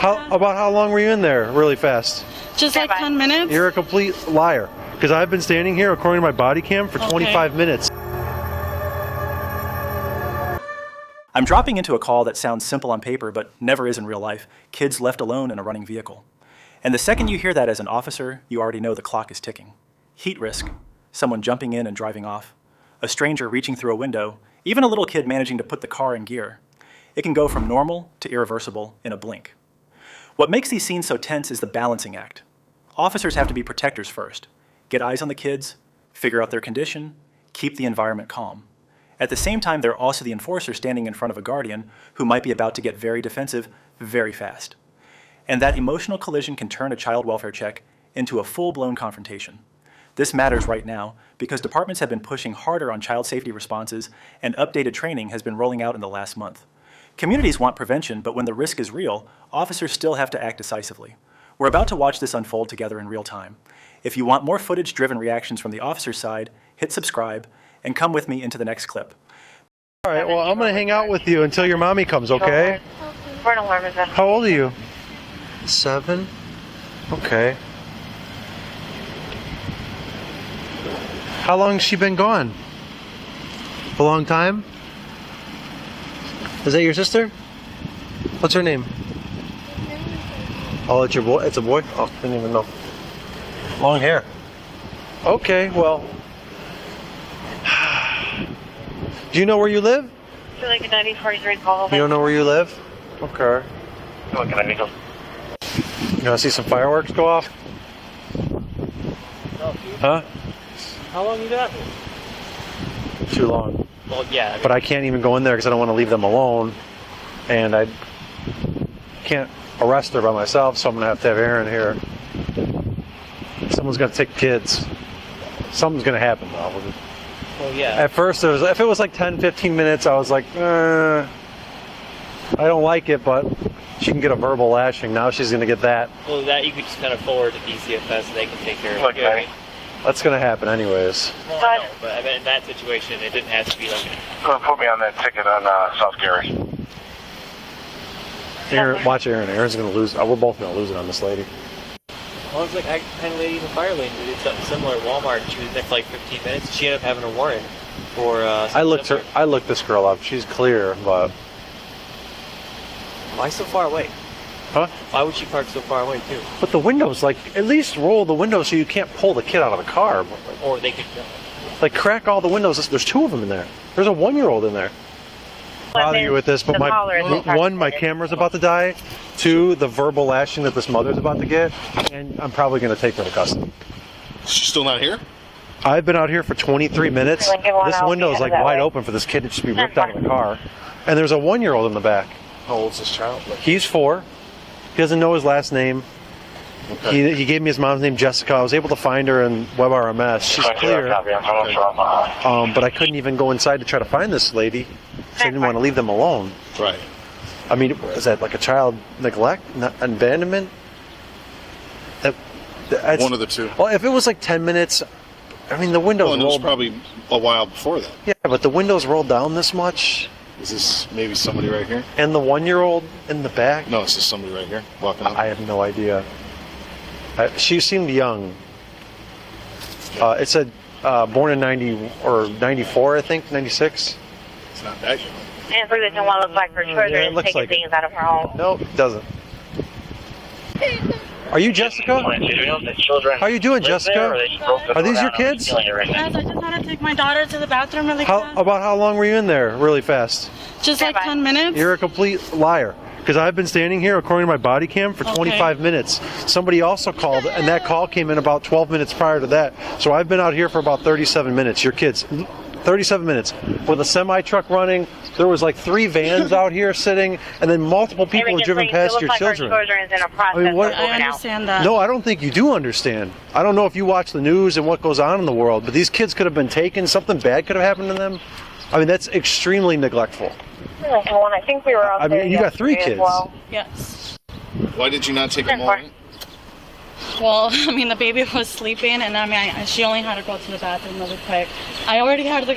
How long were you in there really fast? Just like 10 minutes? You're a complete liar. Because I've been standing here, according to my body cam, for 25 minutes. I'm dropping into a call that sounds simple on paper, but never is in real life. Kids left alone in a running vehicle. And the second you hear that as an officer, you already know the clock is ticking. Heat risk, someone jumping in and driving off, a stranger reaching through a window, even a little kid managing to put the car in gear. It can go from normal to irreversible in a blink. What makes these scenes so tense is the balancing act. Officers have to be protectors first, get eyes on the kids, figure out their condition, keep the environment calm. At the same time, they're also the enforcer standing in front of a guardian who might be about to get very defensive very fast. And that emotional collision can turn a child welfare check into a full-blown confrontation. This matters right now because departments have been pushing harder on child safety responses and updated training has been rolling out in the last month. Communities want prevention, but when the risk is real, officers still have to act decisively. We're about to watch this unfold together in real time. If you want more footage-driven reactions from the officer's side, hit subscribe and come with me into the next clip. All right, well, I'm going to hang out with you until your mommy comes, okay? How old are you? 7? Okay. How long has she been gone? A long time? Is that your sister? What's her name? Oh, it's your boy? It's a boy? Oh, I didn't even know. Long hair. Okay, well. Do you know where you live? It's like a 9043 call. You don't know where you live? Okay. You want to see some fireworks go off? No, huh? How long you got? Too long. Well, yeah. But I can't even go in there because I don't want to leave them alone. And I can't arrest her by myself, so I'm going to have Aaron here. Someone's going to take kids. Something's going to happen, though. Well, yeah. At first, if it was like 10, 15 minutes, I was like, I don't like it, but she can get a verbal lashing. Now she's going to get that. Well, that you could just kind of forward to DCFS and they can take care of it. Okay. That's going to happen anyways. Well, I know, but I mean, in that situation, it didn't have to be like... Go put me on that ticket on South Gary. Aaron, watch Aaron. Aaron's going to lose. We're both going to lose it on this lady. Well, it's like I kind of lady in the fire lane who did something similar at Walmart. She was there for like 15 minutes. She ended up having a warrant for... I looked this girl up. She's clear, but... Why so far away? Huh? Why would she park so far away, too? But the windows, like, at least roll the windows so you can't pull the kid out of the car. Or they could... Like, crack all the windows. There's 2 of them in there. There's a 1-year-old in there. Bother you with this, but my camera's about to die. 2, the verbal lashing that this mother's about to get, and I'm probably going to take her to custody. She's still not here? I've been out here for 23 minutes. This window is like wide open for this kid to just be ripped out of the car. And there's a 1-year-old in the back. How old's this child? He's 4. He doesn't know his last name. Okay. He gave me his mom's name, Jessica. I was able to find her in WebRMS. She's clear. But I couldn't even go inside to try to find this lady because I didn't want to leave them alone. Right. I mean, is that like a child neglect, abandonment? One of the 2. Well, if it was like 10 minutes, I mean, the windows rolled. Well, it was probably a while before that. Yeah, but the windows rolled down this much. Is this maybe somebody right here? And the 1-year-old in the back? No, it's just somebody right here walking up. I have no idea. She seemed young. It said born in 90 or 94, I think, 96. It's not that young. And for this one looks like her children taking like things out of her home. No, it doesn't. Are you Jessica? How are you doing, Jessica? Are these your kids? Yes, I just had to take my daughter to the bathroom really fast. About how long were you in there really fast? Just like 10 minutes. You're a complete liar. Because I've been standing here, according to my body cam, for 25 minutes. Somebody also called, and that call came in about 12 minutes prior to that. So I've been out here for about 37 minutes. Your kids, 37 minutes. With a semi-truck running, there was like 3 vans out here sitting, and then multiple people have driven past your children. I understand that. No, I don't think you do understand. I don't know if you watch the news and what goes on in the world, but these kids could have been taken. Something bad could have happened to them. I mean, that's extremely neglectful. I think we were out there. I mean, you got 3 kids. Well. Yes. Why did you not take them all in? Well, I mean, the baby was sleeping, and I mean, she only had to go to the bathroom really quick. I already had the.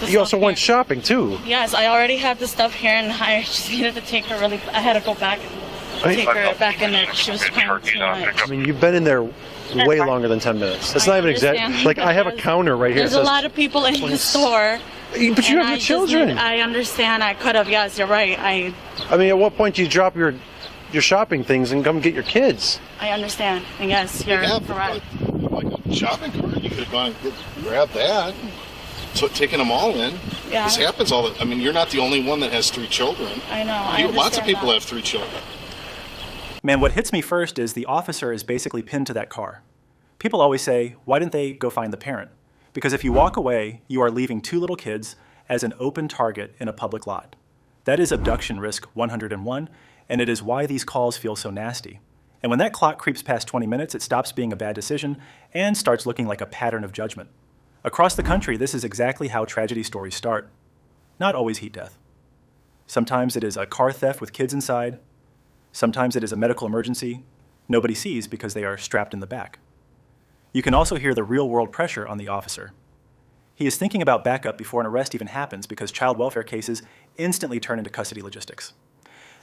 You also went shopping too. Yes, I already had the stuff here, and I just needed to take her I had to go back take her back in there 'cause she was crying too much. I mean, you've been in there way longer than 10 minutes. It's not even exact. understand. Like, I have a counter right here. There's a lot of people in the store. But you have your children. I understand. I could have. Yes, you're right. I mean, at what point do you drop your shopping things and come get your kids? I understand. And yes, you're correct. Like a shopping cart. You could have gone and grabbed that. So taking them all in. Yeah. This happens all the. I mean, you're not the only one that has 3 children. I know. Lots of people have 3 children. Man, what hits me first is the officer is basically pinned to that car. People always say, why didn't they go find the parent? Because if you walk away, you are leaving 2 little kids as an open target in a public lot. That is abduction risk 101, and it is why these calls feel so nasty. And when that clock creeps past 20 minutes, it stops being a bad decision and starts looking like a pattern of judgment. Across the country, this is exactly how tragedy stories start. Not always heat death. Sometimes it is a car theft with kids inside. Sometimes it is a medical emergency nobody sees because they are strapped in the back. You can also hear the real-world pressure on the officer. He is thinking about backup before an arrest even happens because child welfare cases instantly turn into custody logistics.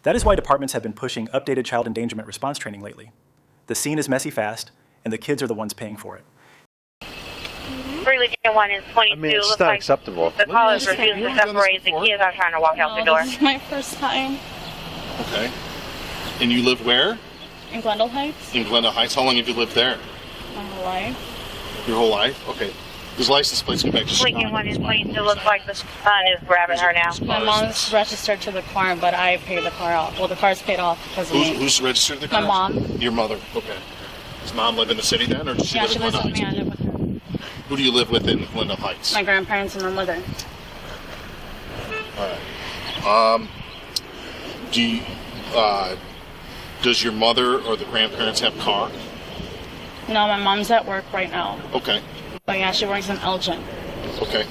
That is why departments have been pushing updated child endangerment response training lately. The scene is messy fast, and the kids are the ones paying for it. 3-1 is 22. I mean, it's Looks not like acceptable. the callers refuse to separate. The kids are trying to walk out the door. This is my first time Okay. And you live where? in Glendale Heights. In Glendale Heights. How long have you lived there? My whole life. Your whole life? Okay. His license plates go back to Chicago. 3-1 is 22. Looks like the son is grabbing her now. My mom's registered to the car, but I paid the car off. Well, the car's paid off because of me. Who's registered the car? My mom. Your mother. Okay. Does mom live in the city then, or does she Yeah, live she in lives Glendale with me. I Heights? live with her. Who do you live with in Glendale Heights? My grandparents and my mother. All right. Does your mother or the grandparents have car? No, my mom's at work right now. Okay. But yeah, she works in Elgin. Okay.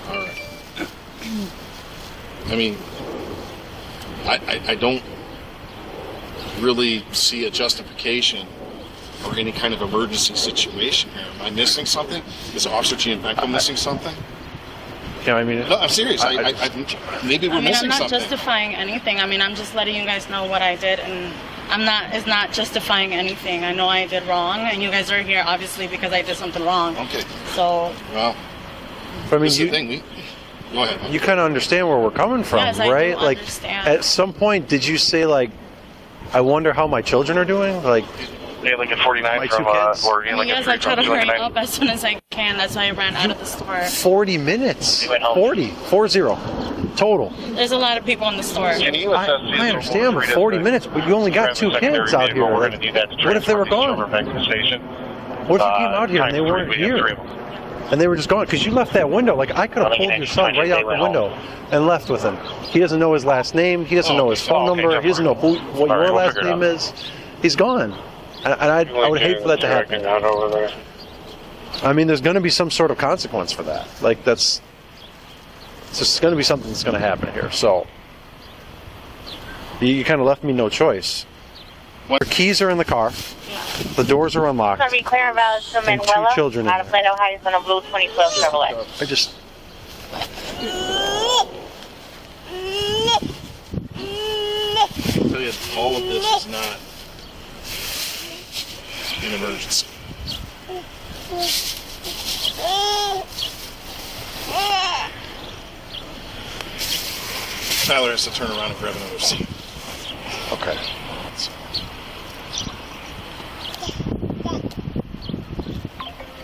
All right. I mean, I don't really see a justification or any kind of emergency situation here. Am I missing something? Is Officer Gianbenko missing something? Yeah, I mean, No, I'm serious. Maybe we're missing I'm not something. justifying anything. I mean, I'm just letting you guys know what I did, and it's not justifying anything. I know I did wrong, and you guys are here obviously because I did something wrong. Okay. So. Well, I mean, this is the thing. Go ahead. you kind of understand where we're coming from, Yes, I do right? Like, understand. at some point, did you say, like, I wonder how my children are doing? Like, Yeah, Lincoln 49 My from, two kids. or Lincoln Yes, 3 I try from to hurry Lincoln 9. up as soon as I can. That's why I ran out of the store. 40 minutes. You went home. 40 total. There's a lot of people in the store. Can you assess the I understand, but 40 minutes, but you only got 2 kids out here. We're Like, going to need that to what if they were transport these gone? children back to the station. What if you came out here and they weren't here? And they were just gone? Because you left that window. Like, I could have pulled your son right out the window and left with him. He doesn't know his last name. He doesn't know his phone number. He doesn't know what All right, your we'll last figure it name out. is. He's gone. And I would hate for that to happen. I mean, there's going to be some sort of consequence for that. Like, it's just going to be something that's going to happen here. So, you kind of left me no choice. Your keys are in the car. The doors are unlocked. Going to be clear about to And two Manuela children in out of there. Glendale Heights on a blue 2012 Chevrolet. I just... I'll tell you, all of this is not an emergency. Tyler has to turn around and grab another seat. Okay.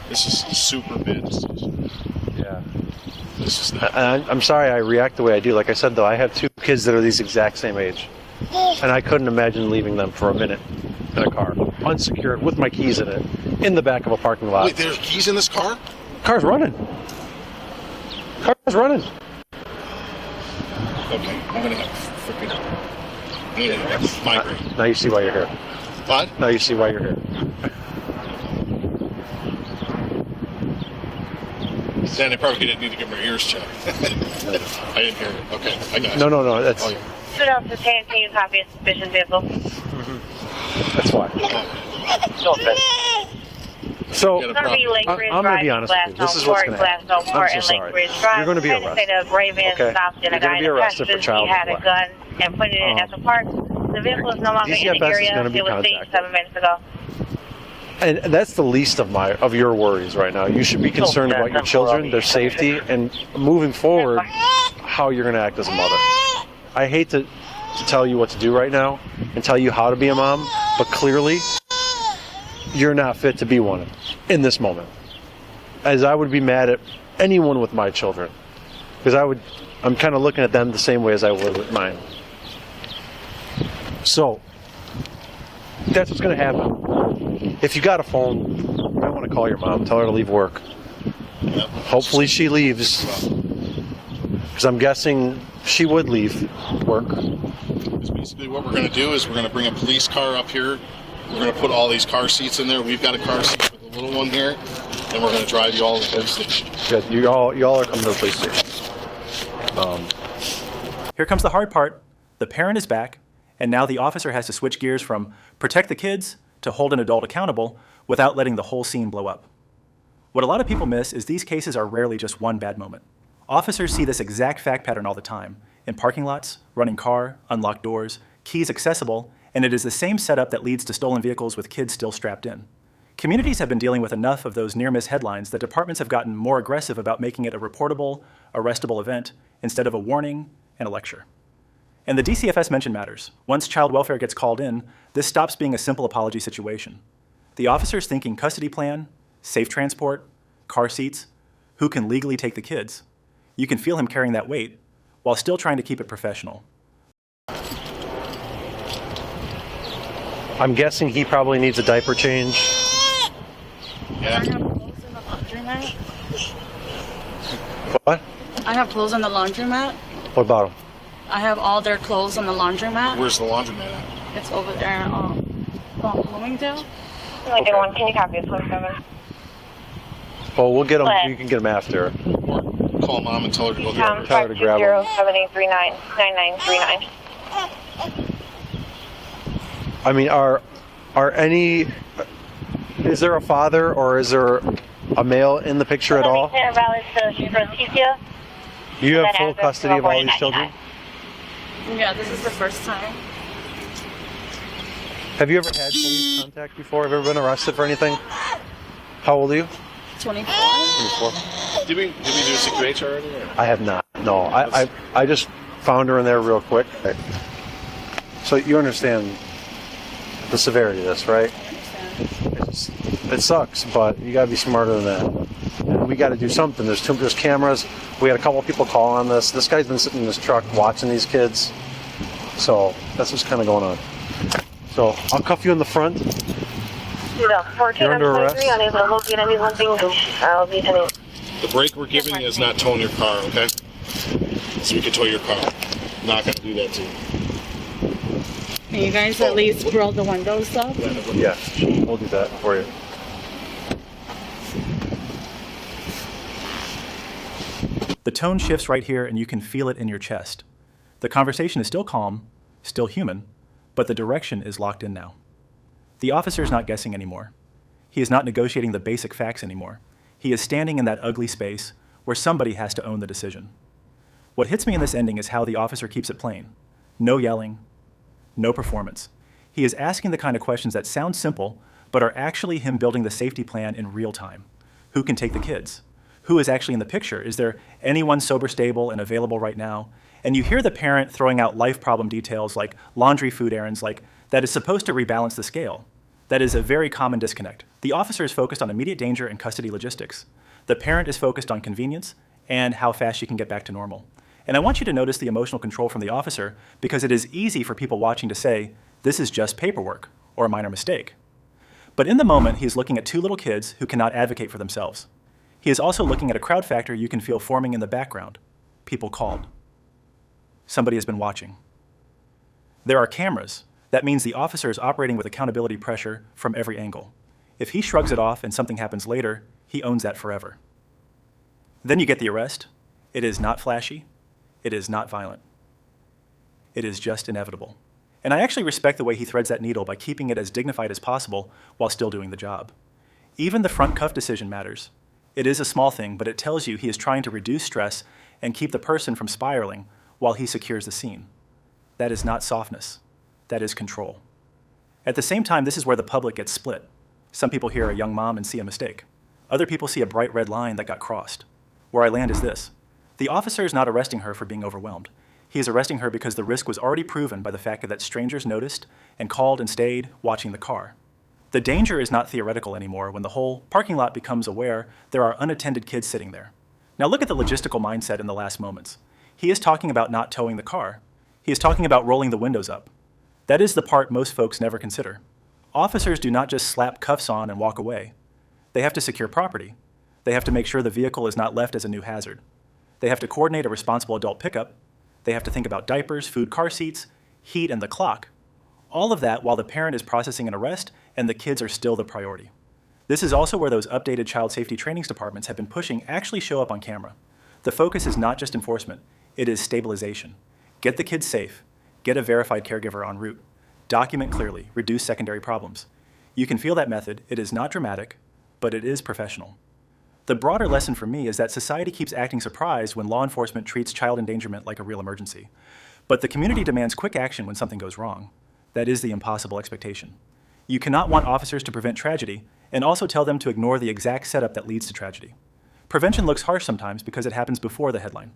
This is a super bad decision. Yeah. This is not. I'm sorry I react the way I do. Like I said, though, I have 2 kids that are these exact same age. And I couldn't imagine leaving them for a minute in a car, unsecured, with my keys in it, in the back of a parking lot. Wait, there's keys in this car? Car's running. Car's running. Okay, I'm gonna have freaking. I'm gonna have migraine. Now you see why you're here. What? Now you see why you're here. Then I probably didn't need to get my ears checked. I didn't hear it. Okay, I got you. No. That's Oh, yeah. Stood up to 10, can you copy a suspicion vehicle? that's why. No offense. So Get a It's going to be Lake I'm Ridge gonna Drive, be honest with you. This is what's gonna happen. Glasgow Court, I'm and so Lake sorry. Ridge Drive. You're gonna be Trying to say arrested. that Raven Okay. stopped and You're a guy gonna be in the arrested for passenger child seat had a neglect. gun and put it in at the park. The The vehicle is no longer in the DCFS is area. going to be It was seen contacted. 7 minutes ago. And that's the least of your worries right now. You should be concerned about your children, their safety, and moving forward, how you're going to act as a mother. I hate to tell you what to do right now and tell you how to be a mom, but clearly, you're not fit to be one in this moment. As I would be mad at anyone with my children, because I'm kind of looking at them the same way as I would with mine. So, that's what's going to happen. If you got a phone, you might want to call your mom, tell her to leave work. Hopefully she leaves, because I'm guessing she would leave work. Basically what we're going to do is we're going to bring a police car up here. We're going to put all these car seats in there. We've got a car seat for the little one here, and we're going to drive you all to the police station. Good. Y'all are coming to the police station. Here comes the hard part. The parent is back, and now the officer has to switch gears from protect the kids to hold an adult accountable without letting the whole scene blow up. What a lot of people miss is these cases are rarely just one bad moment. Officers see this exact fact pattern all the time, in parking lots, running car, unlocked doors, keys accessible, and it is the same setup that leads to stolen vehicles with kids still strapped in. Communities have been dealing with enough of those near-miss headlines that departments have gotten more aggressive about making it a reportable, arrestable event instead of a warning and a lecture. And the DCFS mention matters. Once child welfare gets called in, this stops being a simple apology situation. The officer's thinking custody plan, safe transport, car seats, who can legally take the kids. You can feel him carrying that weight while still trying to keep it professional. I'm guessing he probably needs a diaper change. Yeah. I have clothes in the laundromat. What? I have clothes in the laundromat. What about him? I have all their clothes in the laundromat. Where's the laundromat at? It's over there, Bloomingdale. Like one, can you copy this 27? Well, we'll get him. What? You can get him after. Or call mom and tell her to go Tom, get her. Tell her to grab him. 520-7839-9939. I mean, are any? Is there a father or is there a male in the picture at all? You have full custody of all these children? Yeah, this is the first time. Have you ever had police contact before? Have you ever been arrested for anything? How old are you? 24. 24. Did we do secret already? Or? I have not. No, I just found her in there real quick. So you understand the severity of this, right? It sucks, but you gotta be smarter than that. And we gotta do something. There's cameras. We had a couple people call on this. This guy's been sitting in his truck watching these kids. So that's what's kind of going on. So I'll cuff you in the front. You're under arrest. The break we're giving you is not towing your car, okay? So we can tow your car. Not gonna do that to you. Can you guys at least roll the windows up? Yeah, we'll do that for you. The tone shifts right here, and you can feel it in your chest. The conversation is still calm, still human, but the direction is locked in now. The officer is not guessing anymore. He is not negotiating the basic facts anymore. He is standing in that ugly space where somebody has to own the decision. What hits me in this ending is how the officer keeps it plain. No yelling, no performance. He is asking the kind of questions that sound simple, but are actually him building the safety plan in real time. Who can take the kids? Who is actually in the picture? Is there anyone sober, stable, and available right now? And you hear the parent throwing out life problem details like laundry, food errands, like that is supposed to rebalance the scale. That is a very common disconnect. The officer is focused on immediate danger and custody logistics. The parent is focused on convenience and how fast she can get back to normal. And I want you to notice the emotional control from the officer because it is easy for people watching to say, this is just paperwork or a minor mistake. But in the moment, he is looking at two little kids who cannot advocate for themselves. He is also looking at a crowd factor you can feel forming in the background. People called. Somebody has been watching. There are cameras. That means the officer is operating with accountability pressure from every angle. If he shrugs it off and something happens later, he owns that forever. Then you get the arrest. It is not flashy. It is not violent. It is just inevitable. And I actually respect the way he threads that needle by keeping it as dignified as possible while still doing the job. Even the front cuff decision matters. It is a small thing, but it tells you he is trying to reduce stress and keep the person from spiraling while he secures the scene. That is not softness. that is control. At the same time, this is where the public gets split. Some people hear a young mom and see a mistake. Other people see a bright red line that got crossed. Where I land is this. The officer is not arresting her for being overwhelmed. He is arresting her because the risk was already proven by the fact that strangers noticed and called and stayed watching the car. The danger is not theoretical anymore when the whole parking lot becomes aware there are unattended kids sitting there. Now look at the logistical mindset in the last moments. He is talking about not towing the car. He is talking about rolling the windows up. That is the part most folks never consider. Officers do not just slap cuffs on and walk away. They have to secure property. They have to make sure the vehicle is not left as a new hazard. They have to coordinate a responsible adult pickup. They have to think about diapers, food, car seats, heat, and the clock. All of that while the parent is processing an arrest and the kids are still the priority. This is also where those updated child safety trainings departments have been pushing actually show up on camera. The focus is not just enforcement, it is stabilization. Get the kids safe, get a verified caregiver en route, document clearly, reduce secondary problems. You can feel that method. It is not dramatic, but it is professional. The broader lesson for me is that society keeps acting surprised when law enforcement treats child endangerment like a real emergency. But the community demands quick action when something goes wrong. That is the impossible expectation. You cannot want officers to prevent tragedy and also tell them to ignore the exact setup that leads to tragedy. Prevention looks harsh sometimes because it happens before the headline.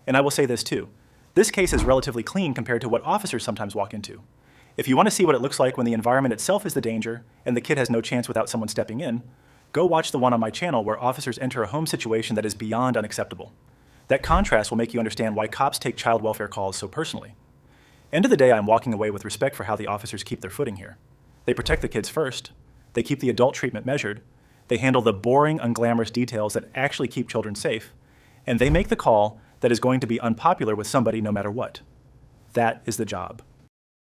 And I will say this too. This case is relatively clean compared to what officers sometimes walk into. If you want to see what it looks like when the environment itself is the danger and the kid has no chance without someone stepping in, go watch the one on my channel where officers enter a home situation that is beyond unacceptable. That contrast will make you understand why cops take child welfare calls so personally. End of the day, I'm walking away with respect for how the officers keep their footing here. They protect the kids first. They keep the adult treatment measured. They handle the boring, unglamorous details that actually keep children safe. And they make the call that is going to be unpopular with somebody no matter what. That is the job.